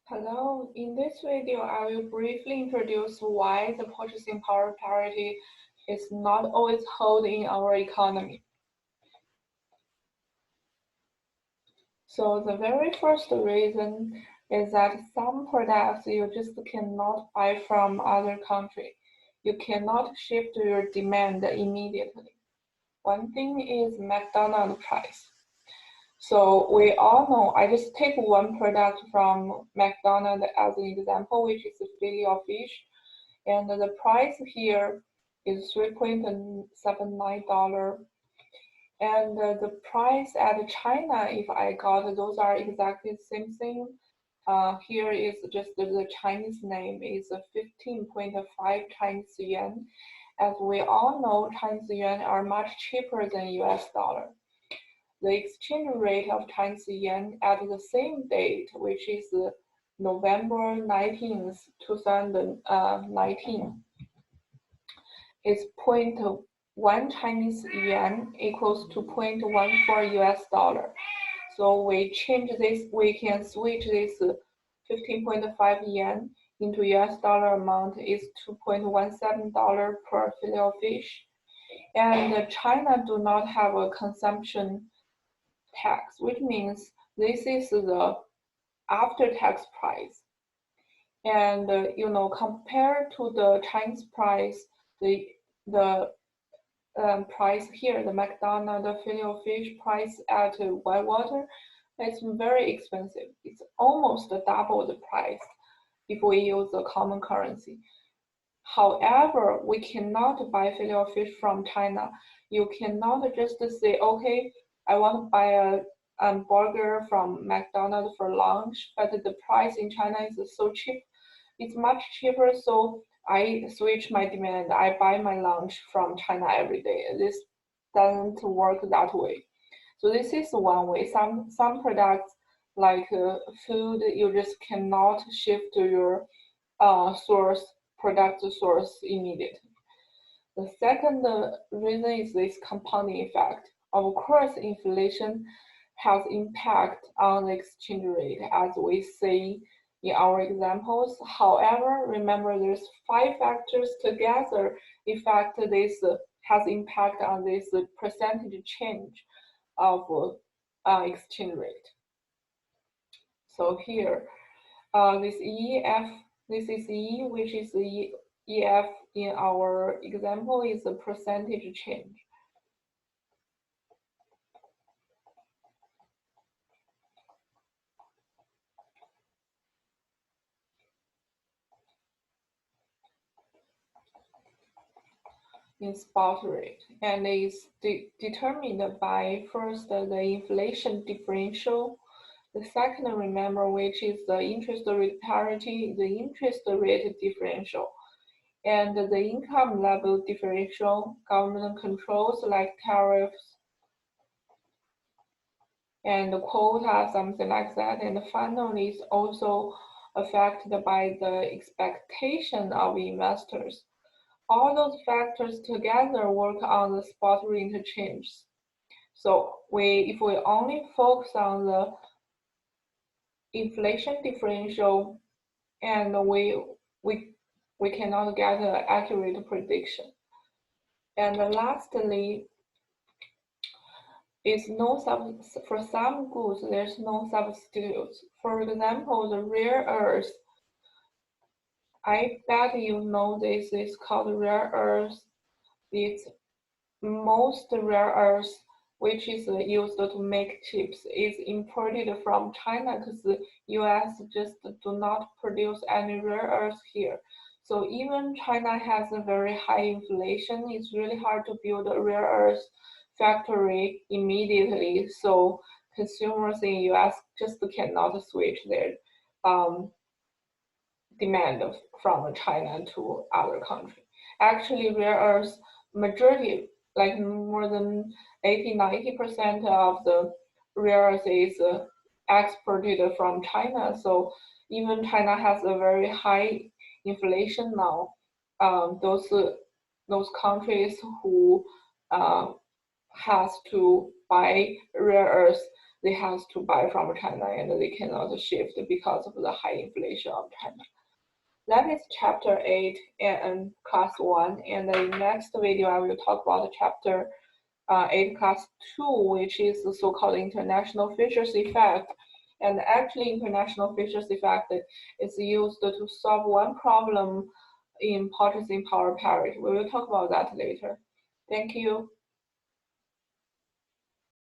Hello, in this video, I will briefly introduce why the purchasing power parity is not always held in our economy. So the very first reason is that some products you just cannot buy from other country. You cannot shift your demand immediately. One thing is McDonald's price. So we all know, I just take one product from McDonald's as an example, which is filet of fish. And the price here is $3.79. And the price at China, if I got, those are exactly the same thing. Here is just the Chinese name is 15.5 Chinese yuan. As we all know, Chinese yuan are much cheaper than US dollar. The exchange rate of Chinese yuan at the same date, which is November 19th, 2019, is 0.1 Chinese yuan equals to 0.14 US dollar. So we change this, we can switch this 15.5 yen into US dollar amount is $2.17 per fillet of fish. And China do not have a consumption tax, which means this is the after-tax price. And compared to the Chinese price, the price here, the McDonald's the fillet of fish price at Whitewater, it's very expensive. It's almost double the price if we use the common currency. However, we cannot buy fillet of fish from China. You cannot just say, okay, I want to buy a burger from McDonald's for lunch, but the price in China is so cheap. It's much cheaper, so I switch my demand. I buy my lunch from China every day. This doesn't work that way. So this is one way. Some products like food, you just cannot shift to your product source immediately. The second reason is this compounding effect. Of course, inflation has impact on the exchange rate, as we see in our examples. However, remember there's 5 factors together affect this, has impact on this percentage change of exchange rate. So here, this is E, which is the EF in our example is the percentage change. In spot rate, and is determined by first the inflation differential, the second, remember, which is the interest rate parity, the interest rate differential, and the income level differential, government controls like tariffs and quota, something like that. And finally, is also affected by the expectation of investors. All those factors together work on the spot rate interchange. So if we only focus on the inflation differential, and we cannot get an accurate prediction. And lastly, is for some goods there's no substitutes. For example, the rare earth. I bet you know this is called rare earth. It's most rare earth, which is used to make chips, is imported from China because the US just do not produce any rare earth here. So even China has a very high inflation, it's really hard to build a rare earth factory immediately. So consumers in US just cannot switch their demand from China to other countries. Actually, rare earth majority, like more than 80–90% of the rare earth is exported from China. So even China has a very high inflation now. Those countries who has to buy rare earth, they have to buy from China and they cannot shift because of the high inflation of China. That is chapter 8 and class 1. And in the next video, I will talk about chapter 8 class 2, which is the so-called international features effect. And actually, international features effect is used to solve one problem in purchasing power parity. We will talk about that later. Thank you.